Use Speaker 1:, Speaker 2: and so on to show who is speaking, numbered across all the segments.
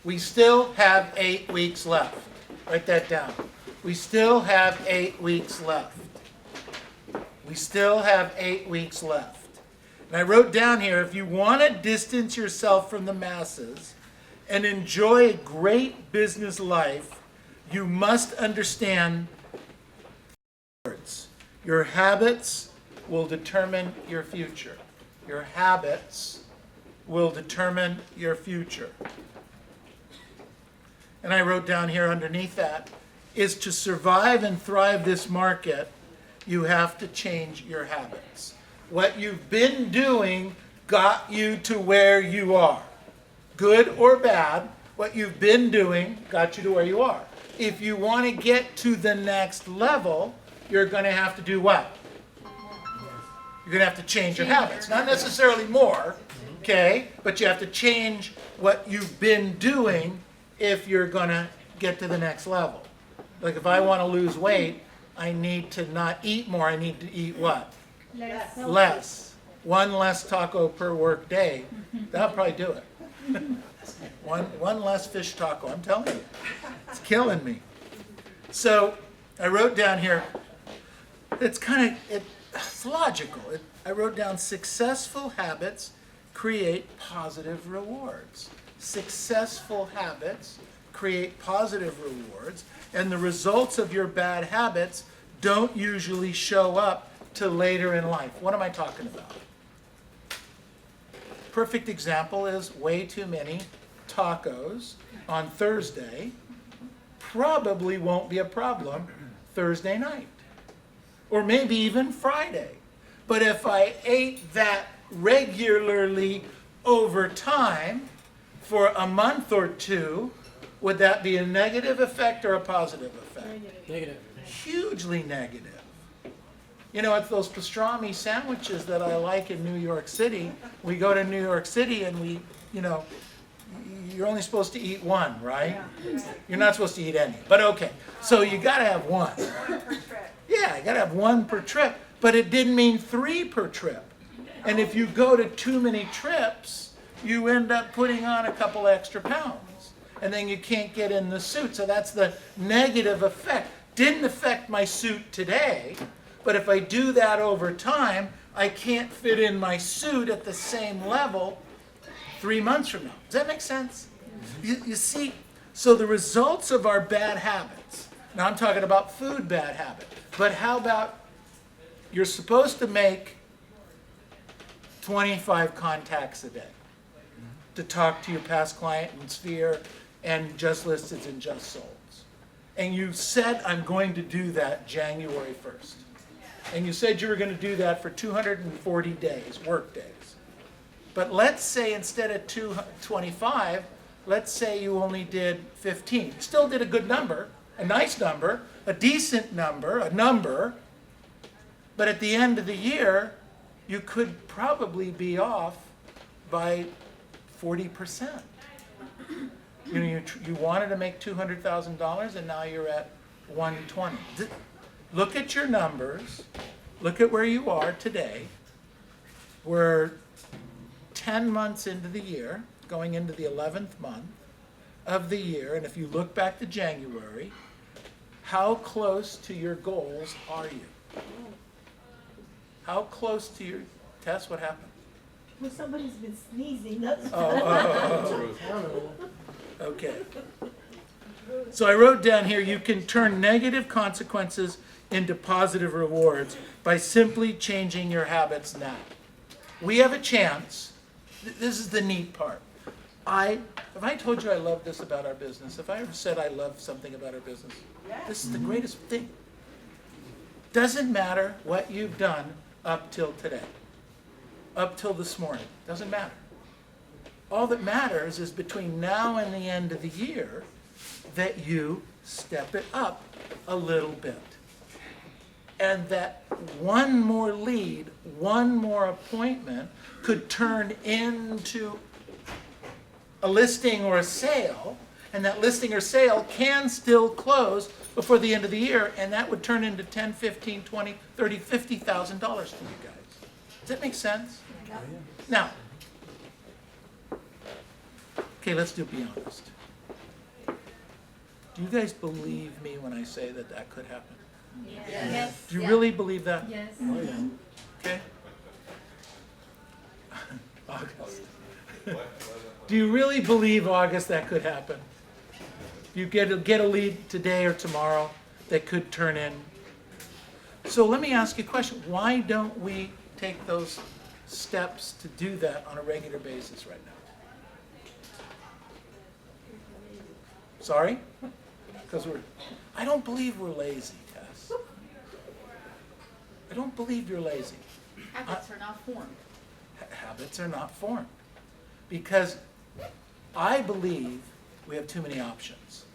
Speaker 1: We still have 8 weeks left. Write that down. We still have 8 weeks left. We still have 8 weeks left. And I wrote down here, if you want to distance yourself from the masses and enjoy a great business life, you must understand words. Your habits will determine your future. Your habits will determine your future. And I wrote down here underneath that, is to survive and thrive this market, you have to change your habits. What you've been doing got you to where you are. Good or bad, what you've been doing got you to where you are. If you want to get to the next level, you're going to have to do what? You're going to have to change your habits. Not necessarily more, okay? But you have to change what you've been doing if you're going to get to the next level. Like if I want to lose weight, I need to not eat more. I need to eat what? Less. One less taco per work day. That'll probably do it. One less fish taco. I'm telling you. It's killing me. So I wrote down here, it's logical. I wrote down successful habits create positive rewards. Successful habits create positive rewards, and the results of your bad habits don't usually show up till later in life. What am I talking about? Perfect example is way too many tacos on Thursday probably won't be a problem Thursday night, or maybe even Friday. But if I ate that regularly over time for a month or two, would that be a negative effect or a positive effect?
Speaker 2: Negative.
Speaker 1: Hugely negative. You know, it's those pastrami sandwiches that I like in New York City. We go to New York City and we, you're only supposed to eat one, right? You're not supposed to eat any, but okay. So you got to have one.
Speaker 3: One per trip.
Speaker 1: Yeah, you got to have one per trip, but it didn't mean 3 per trip. And if you go to too many trips, you end up putting on a couple extra pounds. And then you can't get in the suit. So that's the negative effect. Didn't affect my suit today, but if I do that over time, I can't fit in my suit at the same level 3 months from now. Does that make sense? You see, so the results of our bad habits, now I'm talking about food bad habit, but how about you're supposed to make 25 contacts a day to talk to your past client and sphere and just listed and just solds. And you said, I'm going to do that January 1st. And you said you were going to do that for 240 days, work days. But let's say instead of 225, let's say you only did 15. Still did a good number, a nice number, a decent number, a number. But at the end of the year, you could probably be off by 40%. You wanted to make $200,000 and now you're at 120. Look at your numbers. Look at where you are today. We're 10 months into the year, going into the 11th month of the year. And if you look back to January, how close to your goals are you? How close to your Tess? What happened?
Speaker 4: Well, somebody's been sneezing. That's
Speaker 1: Okay. So I wrote down here, you can turn negative consequences into positive rewards by simply changing your habits now. We have a chance. This is the neat part. Have I told you I love this about our business? Have I ever said I love something about our business? This is the greatest thing. Doesn't matter what you've done up till today, up till this morning. Doesn't matter. All that matters is between now and the end of the year that you step it up a little bit. And that one more lead, one more appointment could turn into a listing or a sale, and that listing or sale can still close before the end of the year, and that would turn into $10, $15, $20, $30, $50,000 to you guys. Does that make sense? Now, okay, let's be honest. Do you guys believe me when I say that that could happen?
Speaker 2: Yes.
Speaker 1: Do you really believe that?
Speaker 2: Yes.
Speaker 3: Oh, yeah.
Speaker 1: Okay. August. Do you really believe, August, that could happen? You get a lead today or tomorrow that could turn in. So let me ask you a question. Why don't we take those steps to do that on a regular basis right now? Sorry? Because I don't believe we're lazy, Tess. I don't believe you're lazy.
Speaker 2: Habits are not formed.
Speaker 1: Habits are not formed. Because I believe we have too many options.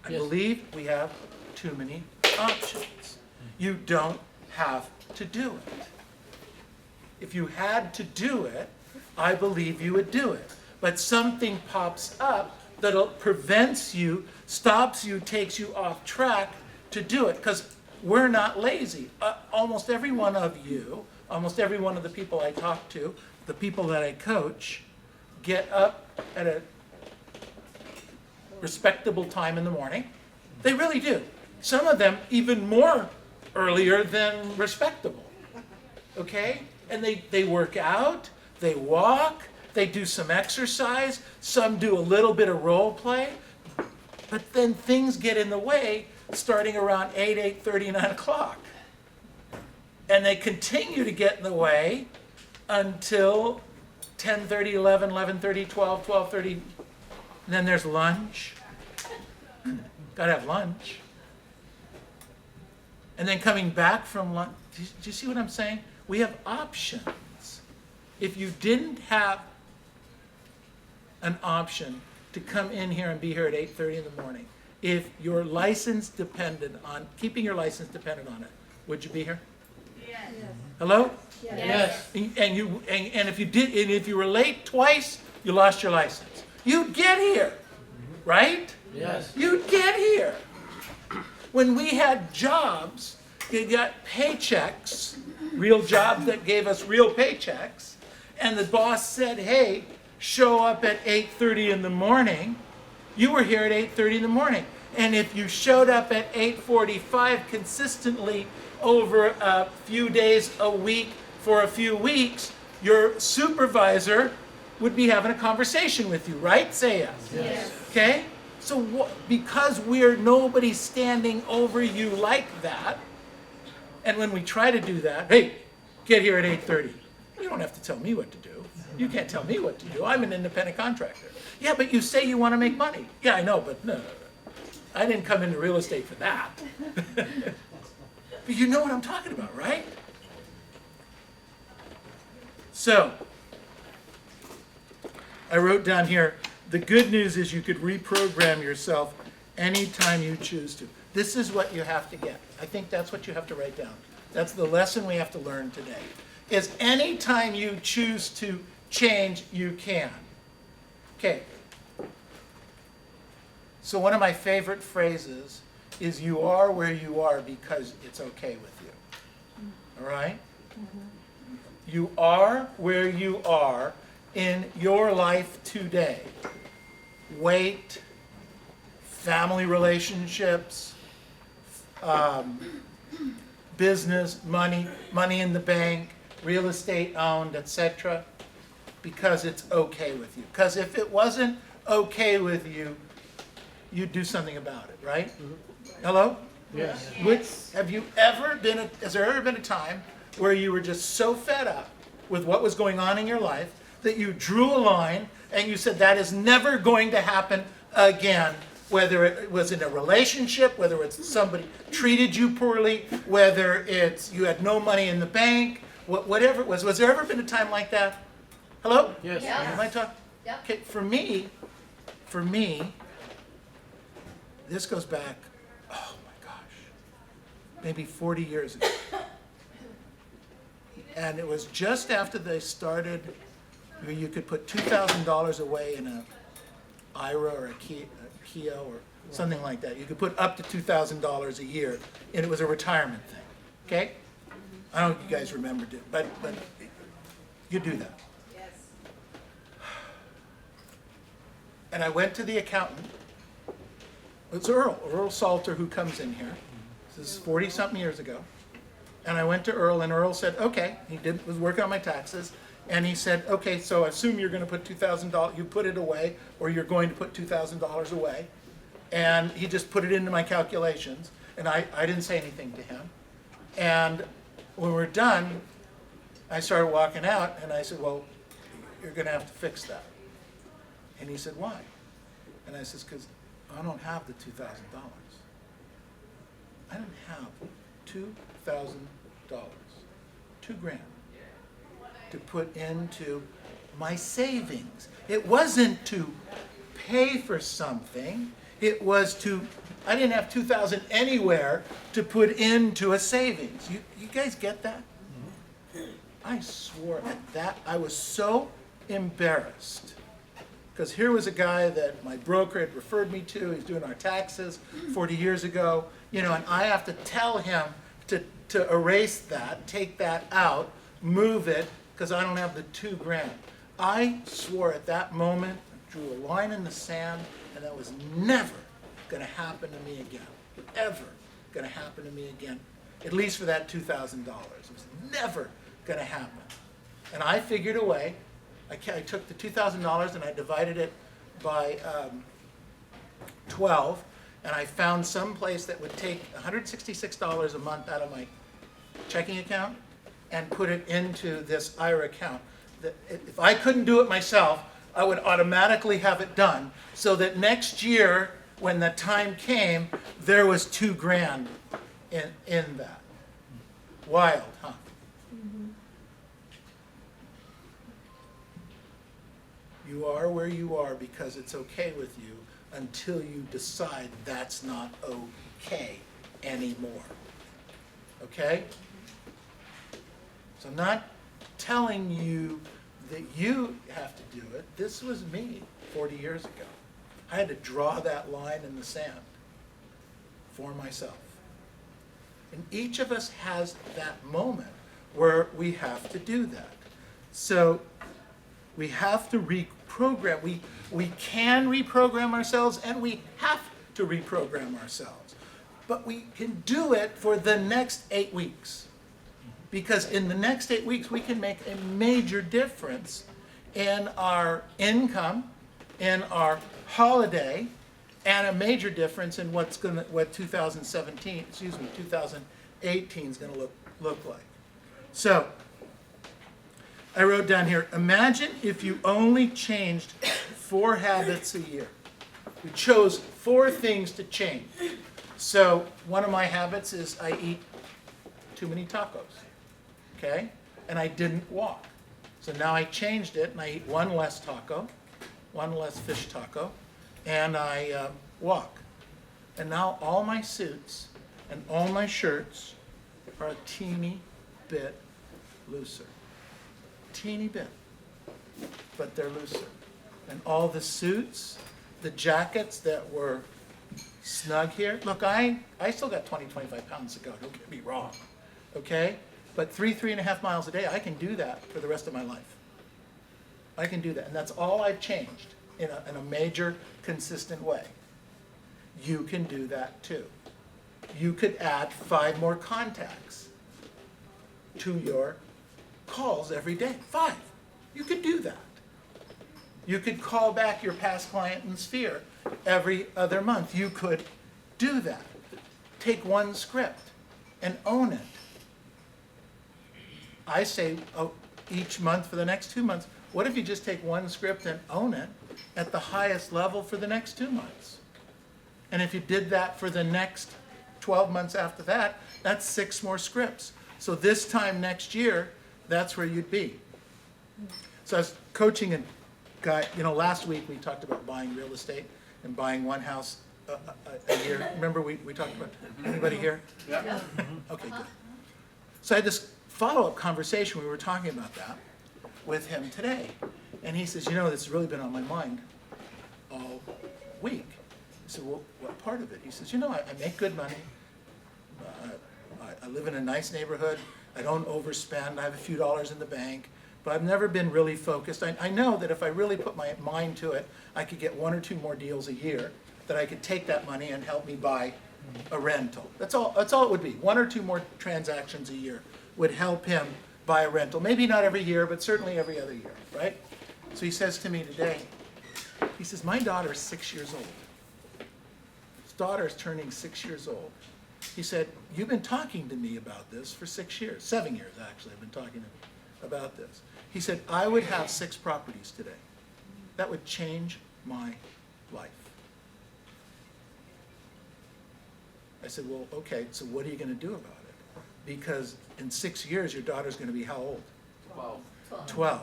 Speaker 1: I believe we have too many options. You don't have to do it. If you had to do it, I believe you would do it. But something pops up that prevents you, stops you, takes you off track to do it. Because we're not lazy. Almost every one of you, almost every one of the people I talk to, the people that I coach, get up at a respectable time in the morning. They really do. Some of them even more earlier than respectable. Okay? And they work out, they walk, they do some exercise, some do a little bit of role play, but then things get in the way starting around 8, 8:30, 9 o'clock. And they continue to get in the way until 10:30, 11, 11:30, 12, 12:30. And then there's lunch. Gotta have lunch. And then coming back from lunch, do you see what I'm saying? We have options. If you didn't have an option to come in here and be here at 8:30 in the morning, if your license depended on, keeping your license depended on it, would you be here?
Speaker 2: Yes.
Speaker 1: Hello?
Speaker 2: Yes.
Speaker 1: And if you did, and if you were late twice, you lost your license. You'd get here, right?
Speaker 3: Yes.
Speaker 1: You'd get here. When we had jobs, you got paychecks, real jobs that gave us real paychecks, and the boss said, hey, show up at 8:30 in the morning, you were here at 8:30 in the morning. And if you showed up at 8:45 consistently over a few days a week for a few weeks, your supervisor would be having a conversation with you, right? Say yes.
Speaker 2: Yes.
Speaker 1: Okay? So because nobody's standing over you like that, and when we try to do that, hey, get here at 8:30. You don't have to tell me what to do. You can't tell me what to do. I'm an independent contractor. Yeah, but you say you want to make money. Yeah, I know, but no. I didn't come into real estate for that. But you know what I'm talking about, right? So, I wrote down here, the good news is you could reprogram yourself anytime you choose to. This is what you have to get. I think that's what you have to write down. That's the lesson we have to learn today. Is anytime you choose to change, you can. Okay. So one of my favorite phrases is you are where you are because it's okay with you. All right? You are where you are in your life today. Weight, family relationships, business, money in the bank, real estate owned, etc. Because it's okay with you. Because if it wasn't okay with you, you'd do something about it, right? Hello?
Speaker 3: Yes.
Speaker 1: Has there ever been a time where you were just so fed up with what was going on in your life that you drew a line and you said that is never going to happen again, whether it was in a relationship, whether it's somebody treated you poorly, whether it's you had no money in the bank, whatever it was. Was there ever been a time like that? Hello?
Speaker 3: Yes.
Speaker 2: Yes.
Speaker 1: Am I talking?
Speaker 2: Yep.
Speaker 1: Okay, for me, this goes back, oh my gosh, maybe 40 years ago. And it was just after they started, where you could put $2,000 away in an IRA or a Kia or something like that. You could put up to $2,000 a year, and it was a retirement thing, okay? I don't know if you guys remembered it, but you do that.
Speaker 2: Yes.
Speaker 1: And I went to the accountant, It's Earl Salter, who comes in here. This is 40-something years ago. And I went to Earl, and Earl said, okay, was working on my taxes, and he said, okay, so I assume you're gonna put $2,000, you put it away, or you're going to put $2,000 away. And he just put it into my calculations, and I didn't say anything to him. And when we're done, I started walking out, and I said, well, you're gonna have to fix that. And he said, why? And I says, because I don't have the $2,000. I don't have $2,000, $2,000, to put into my savings. It wasn't to pay for something. It was I didn't have $2,000 anywhere to put into a savings. You guys get that? I swore at that. I was so embarrassed. Because here was a guy that my broker had referred me to. He's doing our taxes 40 years ago. And I have to tell him to erase that, take that out, move it, because I don't have the $2,000. I swore at that moment, drew a line in the sand, and that was never going to happen to me again. Ever going to happen to me again. At least for that $2,000. It was never going to happen. And I figured a way. I took the $2,000 and I divided it by 12, and I found some place that would take $166 a month out of my checking account and put it into this IRA account. If I couldn't do it myself, I would automatically have it done, so that next year, when the time came, there was $2,000 in that. Wild, huh? You are where you are because it's okay with you until you decide that's not okay anymore. Okay? So I'm not telling you that you have to do it. This was me 40 years ago. I had to draw that line in the sand for myself. And each of us has that moment where we have to do that. So we have to reprogram. We can reprogram ourselves, and we have to reprogram ourselves. But we can do it for the next 8 weeks. Because in the next 8 weeks, we can make a major difference in our income, in our holiday, and a major difference in what 2018 is going to look like. So, I wrote down here, imagine if you only changed 4 habits a year. We chose 4 things to change. So one of my habits is I eat too many tacos, okay? And I didn't walk. So now I changed it and I eat 1 less taco, 1 less fish taco, and I walk. And now all my suits and all my shirts are a teeny bit looser. Teeny bit, but they're looser. And all the suits, the jackets that were snug here, look, I still got 20, 25 pounds to go, don't get me wrong, okay? But 3.5 miles a day, I can do that for the rest of my life. I can do that, and that's all I've changed in a major, consistent way. You can do that too. You could add 5 more contacts to your calls every day. 5. You could do that. You could call back your past client in Sphere every other month. You could do that. Take 1 script and own it. I say each month for the next 2 months, what if you just take 1 script and own it at the highest level for the next 2 months? And if you did that for the next 12 months after that, that's 6 more scripts. So this time next year, that's where you'd be. So I was coaching a guy, last week we talked about buying real estate and buying 1 house a year. Remember we talked about, anybody here?
Speaker 3: Yeah.
Speaker 1: Okay, good. So I had this follow-up conversation, we were talking about that with him today. And he says, this has really been on my mind all week. I said, well, what part of it? He says, I make good money. I live in a nice neighborhood. I don't overspend. I have a few dollars in the bank. But I've never been really focused. I know that if I really put my mind to it, I could get 1 or 2 more deals a year. that I could take that money and help me buy a rental. That's all it would be. 1 or 2 more transactions a year would help him buy a rental. Maybe not every year, but certainly every other year, right? So he says to me today, he says, my daughter's 6 years old. His daughter's turning 6 years old. He said, you've been talking to me about this for 6 years, 7 years actually, I've been talking to him about this. He said, I would have 6 properties today. That would change my life. I said, well, okay, so what are you going to do about it? Because in 6 years, your daughter's going to be how old?
Speaker 3: 12.
Speaker 1: 12.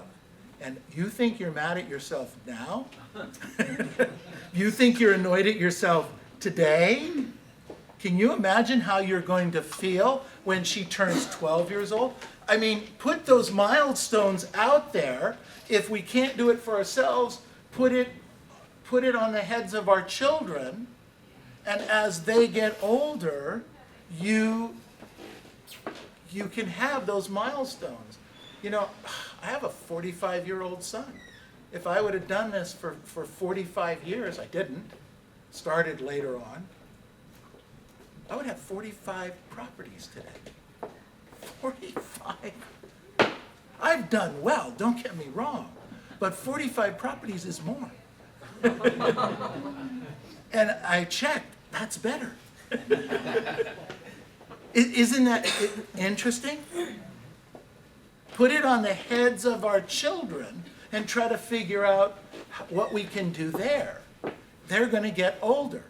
Speaker 1: And you think you're mad at yourself now? You think you're annoyed at yourself today? Can you imagine how you're going to feel when she turns 12 years old? I mean, put those milestones out there. If we can't do it for ourselves, put it on the heads of our children. And as they get older, you can have those milestones. You know, I have a 45-year-old son. If I would have done this for 45 years, I didn't, started later on, I would have 45 properties today. 45. I've done well, don't get me wrong, but 45 properties is more. And I checked, that's better. Isn't that interesting? Put it on the heads of our children and try to figure out what we can do there. They're going to get older.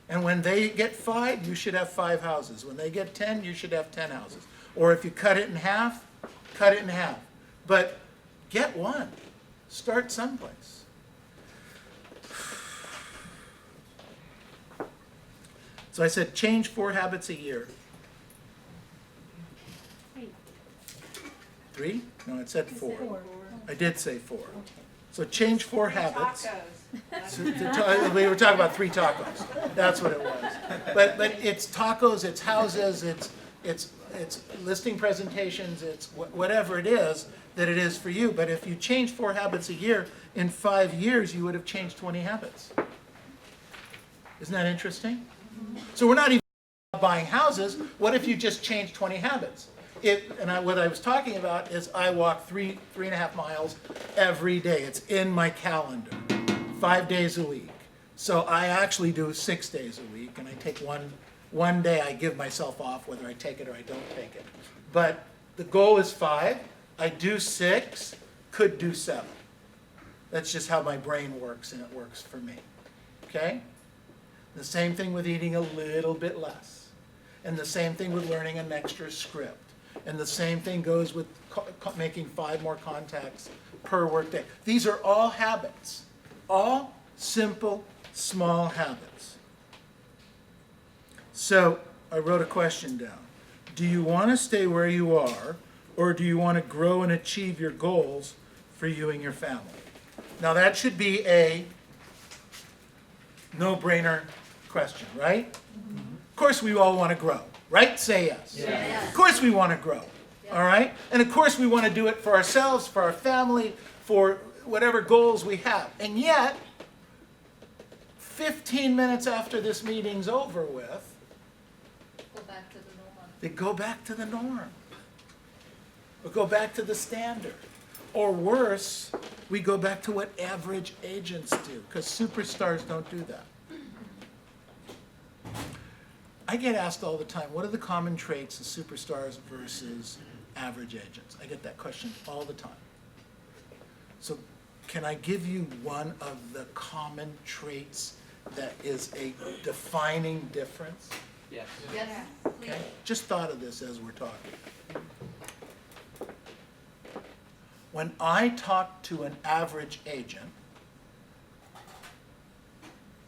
Speaker 1: And when they get 5, you should have 5 houses. When they get 10, you should have 10 houses. Or if you cut it in half, cut it in half. But get one. Start someplace. So I said, change 4 habits a year. 3? No, it said 4.
Speaker 4: 4.
Speaker 1: I did say 4. So change 4 habits.
Speaker 3: Tacos.
Speaker 1: We were talking about 3 tacos. That's what it was. But it's tacos, it's houses, it's listing presentations, it's whatever it is that it is for you. But if you change 4 habits a year, in 5 years you would have changed 20 habits. Isn't that interesting? So we're not even buying houses. What if you just change 20 habits? What I was talking about is I walk 3.5 miles every day. It's in my calendar, 5 days a week. So I actually do 6 days a week, and I take one day I give myself off, whether I take it or I don't take it. But the goal is 5. I do 6, could do 7. That's just how my brain works, and it works for me. Okay? The same thing with eating a little bit less. And the same thing with learning an extra script. And the same thing goes with making 5 more contacts per workday. These are all habits. All simple, small habits. So I wrote a question down. Do you want to stay where you are, or do you want to grow and achieve your goals for you and your family? Now that should be a no-brainer question, right? Of course we all want to grow, right? Say yes.
Speaker 2: Yes.
Speaker 1: Of course we want to grow, all right? And of course we want to do it for ourselves, for our family, for whatever goals we have. And yet, 15 minutes after this meeting's over with,
Speaker 2: Go back to the normal.
Speaker 1: they go back to the norm. Or go back to the standard. Or worse, we go back to what average agents do, because superstars don't do that. I get asked all the time, what are the common traits of superstars versus average agents? I get that question all the time. So can I give you one of the common traits that is a defining difference?
Speaker 3: Yes.
Speaker 2: Yes, please.
Speaker 1: Okay? Just thought of this as we're talking. When I talk to an average agent,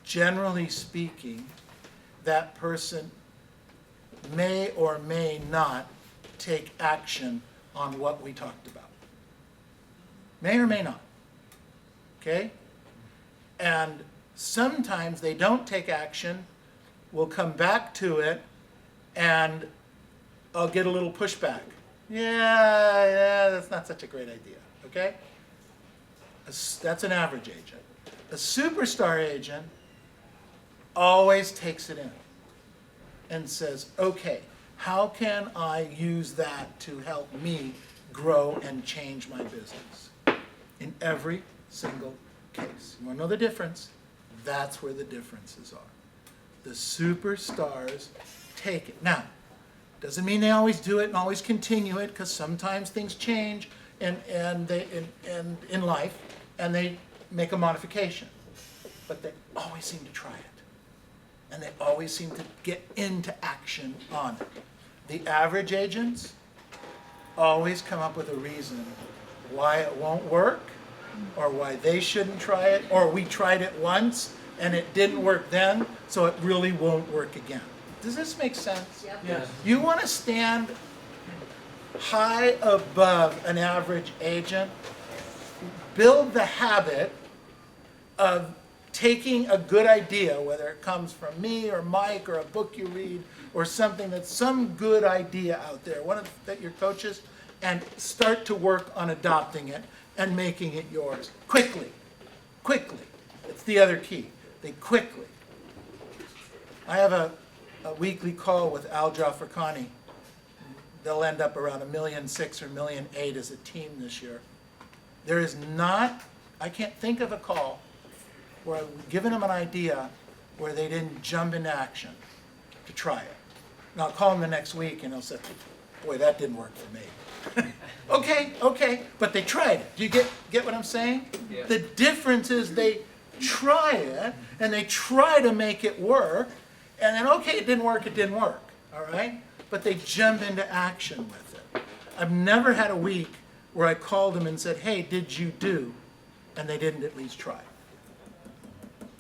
Speaker 1: generally speaking, that person may or may not take action on what we talked about. May or may not. Okay? And sometimes they don't take action, we'll come back to it, and I'll get a little pushback. Yeah, that's not such a great idea, okay? That's an average agent. A superstar agent always takes it in and says, okay, how can I use that to help me grow and change my business? In every single case. You want to know the difference? That's where the differences are. The superstars take it. Now, doesn't mean they always do it and always continue it, because sometimes things change in life, and they make a modification. But they always seem to try it. And they always seem to get into action on it. The average agents always come up with a reason why it won't work, or why they shouldn't try it, or we tried it once and it didn't work then, so it really won't work again. Does this make sense?
Speaker 2: Yep.
Speaker 3: Yes.
Speaker 1: You want to stand high above an average agent, build the habit of taking a good idea, whether it comes from me or Mike or a book you read or something that's some good idea out there, one of that your coaches, and start to work on adopting it and making it yours quickly. Quickly. It's the other key. They quickly. I have a weekly call with Al Jafrikani. They'll end up around 1.6 million or 1.8 million as a team this year. There is not, I can't think of a call where I've given them an idea where they didn't jump into action to try it. And I'll call them the next week and they'll say, boy, that didn't work for me. Okay, but they tried it. Do you get what I'm saying?
Speaker 3: Yeah.
Speaker 1: The difference is they try it and they try to make it work, and then okay, it didn't work, all right? But they jump into action with it. I've never had a week where I called them and said, hey, did you do? And they didn't at least try.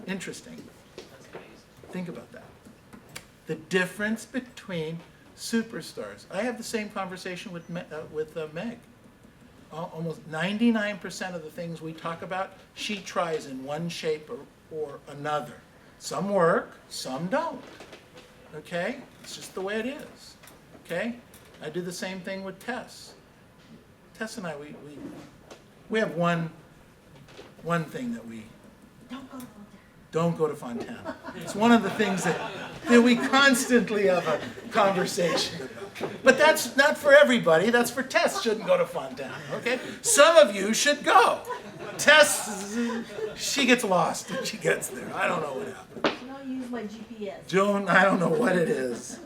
Speaker 1: Interesting.
Speaker 3: That's amazing.
Speaker 1: Think about that. The difference between superstars. I have the same conversation with Meg. Almost 99% of the things we talk about, she tries in one shape or another. Some work, some don't. Okay? It's just the way it is. Okay? I do the same thing with Tess. Tess and I, we have one thing that we
Speaker 4: Don't go to Montana.
Speaker 1: don't go to Fontana. It's one of the things that we constantly have a conversation about. But that's not for everybody. That's for Tess shouldn't go to Fontana, okay? Some of you should go. Tess, she gets lost when she gets there. I don't know what happened.
Speaker 4: You don't use my GPS.
Speaker 1: I don't know what it is.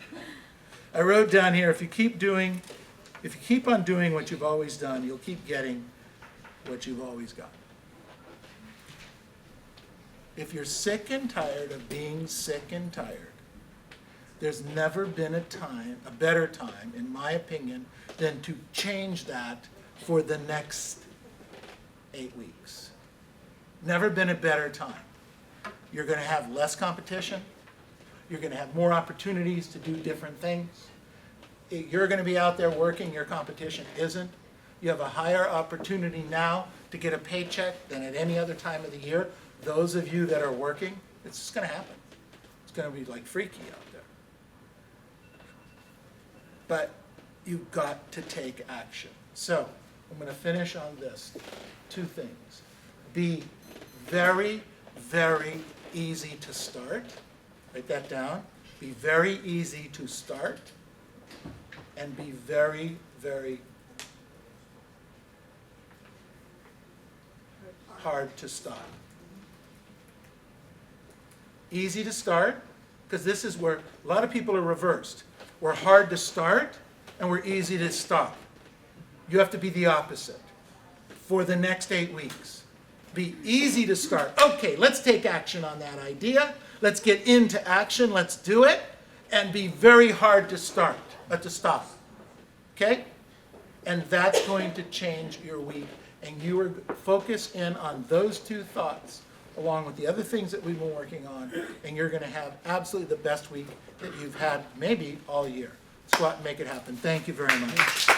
Speaker 1: I wrote down here, if you keep on doing what you've always done, you'll keep getting what you've always got. If you're sick and tired of being sick and tired, there's never been a better time, in my opinion, than to change that for the next 8 weeks. Never been a better time. You're going to have less competition. You're going to have more opportunities to do different things. You're going to be out there working, your competition isn't. You have a higher opportunity now to get a paycheck than at any other time of the year. Those of you that are working, it's just going to happen. It's going to be like freaky out there. But you've got to take action. So I'm going to finish on this. 2 things. Be very, very easy to start. Write that down. Be very easy to start. And be very, very hard to stop. Easy to start, because this is where a lot of people are reversed. We're hard to start, and we're easy to stop. You have to be the opposite for the next 8 weeks. Be easy to start. Okay, let's take action on that idea. Let's get into action. Let's do it. And be very hard to stop. Okay? And that's going to change your week. And you are focused in on those 2 thoughts along with the other things that we've been working on, and you're going to have absolutely the best week that you've had maybe all year. Let's go out and make it happen. Thank you very much.